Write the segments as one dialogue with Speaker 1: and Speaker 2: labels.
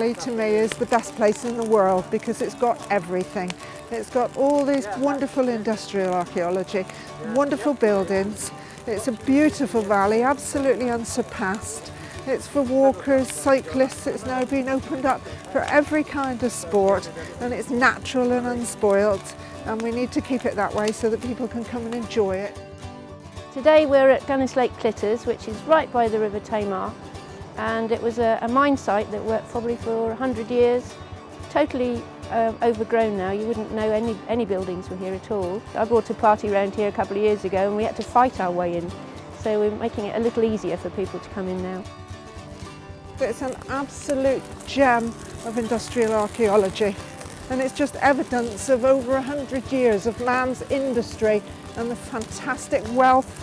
Speaker 1: Valley to me is the best place in the world because it's got everything. It's got all these wonderful industrial archaeology, wonderful buildings. It's a beautiful valley, absolutely unsurpassed. It's for walkers, cyclists. It's now been opened up for every kind of sport, and it's natural and unspoilt, and we need to keep it that way so that people can come and enjoy it.
Speaker 2: Today we're at Gunnis Lake Clitters, which is right by the River Tamar, and it was a mine site that worked probably for 100 years, totally overgrown now. You wouldn't know any buildings were here at all. I brought a party around here a couple of years ago and we had to fight our way in, so we're making it a little easier for people to come in now.
Speaker 1: It's an absolute gem of industrial archaeology, and it's just evidence of over 100 years of man's industry and the fantastic wealth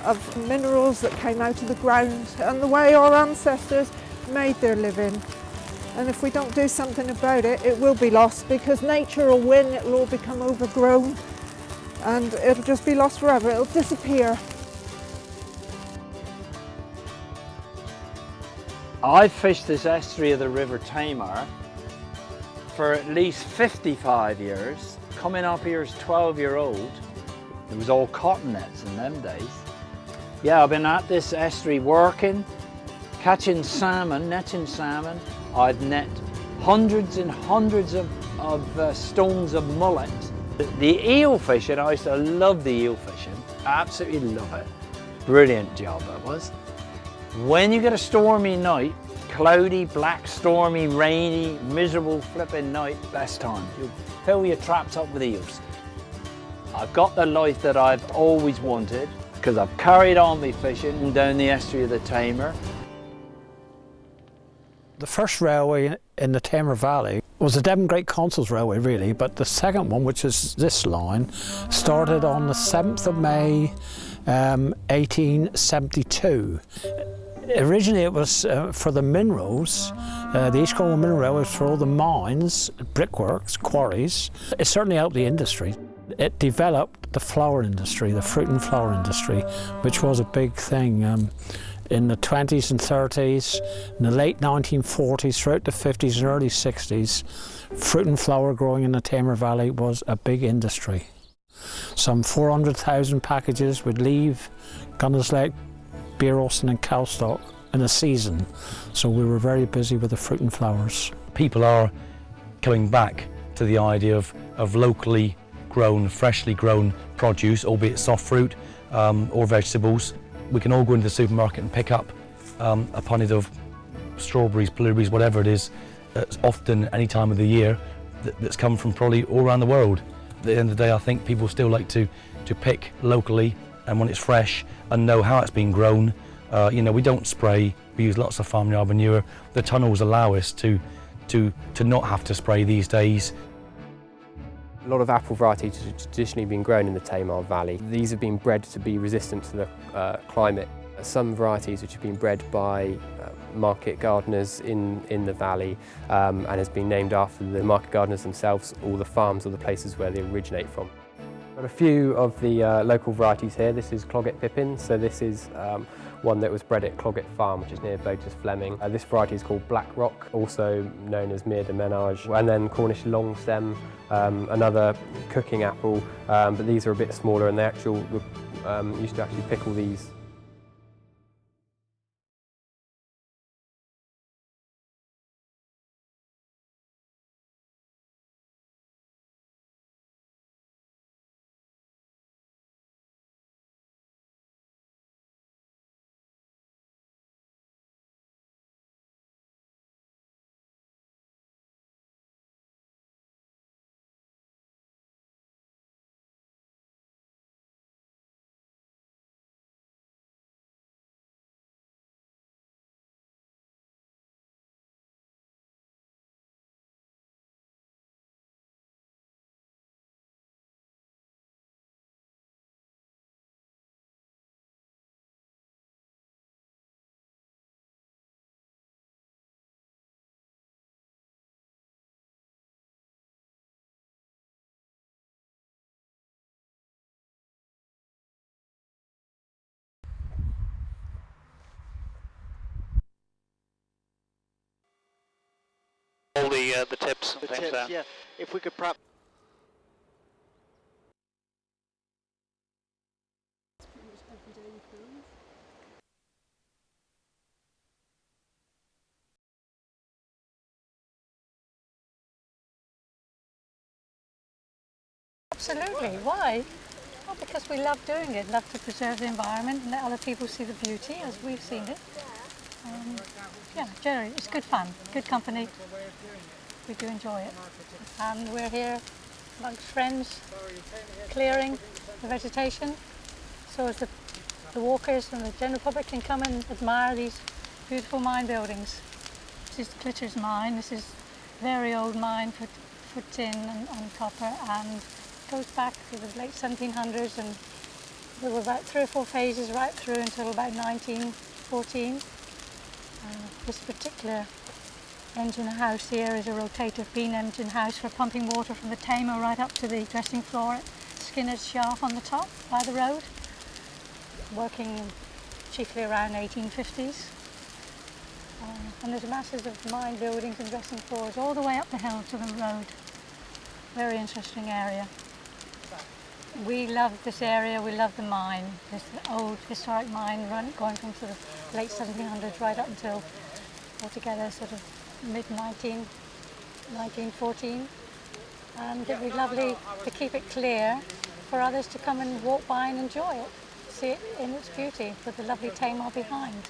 Speaker 1: of minerals that came out of the ground and the way our ancestors made their living. And if we don't do something about it, it will be lost, because nature will win. It'll all become overgrown and it'll just be lost forever. It'll disappear.
Speaker 3: I've fished this estuary of the River Tamar for at least 55 years. Coming up here as 12-year-old, it was all cotton nets in them days. Yeah, I've been at this estuary working, catching salmon, netting salmon. I've net hundreds and hundreds of stones of mullet. The eel fishing, I used to love the eel fishing, absolutely love it. Brilliant job it was. When you get a stormy night, cloudy, black, stormy, rainy, miserable flipping night, best time. You fill your traps up with eels. I've got the life that I've always wanted because I've carried on me fishing down the estuary of the Tamar.
Speaker 4: The first railway in the Tamar Valley was the Devon Great Consuls Railway, really, but the second one, which is this line, started on the 7th of May 1872. Originally it was for the minerals. The East Cornwall Mineral Railway was for all the mines, brickworks, quarries. It certainly helped the industry. It developed the flower industry, the fruit and flower industry, which was a big thing in the 20s and 30s, in the late 1940s, throughout the 50s and early 60s. Fruit and flower growing in the Tamar Valley was a big industry. Some 400,000 packages would leave Gunnis Lake, Beer Austin and Calstock in a season, so we were very busy with the fruit and flowers.
Speaker 5: People are coming back to the idea of locally grown, freshly grown produce, albeit soft fruit or vegetables. We can all go into the supermarket and pick up a punnet of strawberries, blueberries, whatever it is. It's often any time of the year that's come from probably all around the world. At the end of the day, I think people still like to pick locally and when it's fresh and know how it's been grown. You know, we don't spray, we use lots of farmyard manure. The tunnels allow us to not have to spray these days.
Speaker 6: A lot of apple varieties have traditionally been grown in the Tamar Valley. These have been bred to be resistant to the climate. Some varieties which have been bred by market gardeners in the valley and has been named after the market gardeners themselves, or the farms or the places where they originate from. Got a few of the local varieties here. This is Cloggett Pippin, so this is one that was bred at Cloggett Farm, which is near Botus Fleming. This variety is called Black Rock, also known as Mere de Ménage. And then Cornish Long Stem, another cooking apple, but these are a bit smaller, and they used to actually pickle these
Speaker 7: All the tips and
Speaker 8: The
Speaker 7: things
Speaker 8: tips,
Speaker 7: there.
Speaker 8: yeah. If we could perhaps...
Speaker 9: Absolutely. Why? Well, because we love doing it, love to preserve the environment and let other people see the beauty as we've seen it. Yeah, generally it's good fun, good company. We do enjoy it. And we're here amongst friends, clearing the vegetation, so as the walkers and the general public can come and admire these beautiful mine buildings. This is Clitter's mine. This is a very old mine for tin and copper, and goes back to the late 1700s, and there were about 3 or 4 phases right through until about 1914. This particular engine house here is a rotative beam engine house for pumping water from the Tamar right up to the dressing floor at Skinner's Shaft on the top by the road, working chiefly around 1850s. And there's masses of mine buildings and dressing floors all the way up the hill to the road. Very interesting area. We love this area, we love the mine, this old historic mine going from sort of late 1700s right up until altogether sort of mid-1914. And it'd be lovely to keep it clear for others to come and walk by and enjoy it, see it in its beauty with the lovely Tamar behind.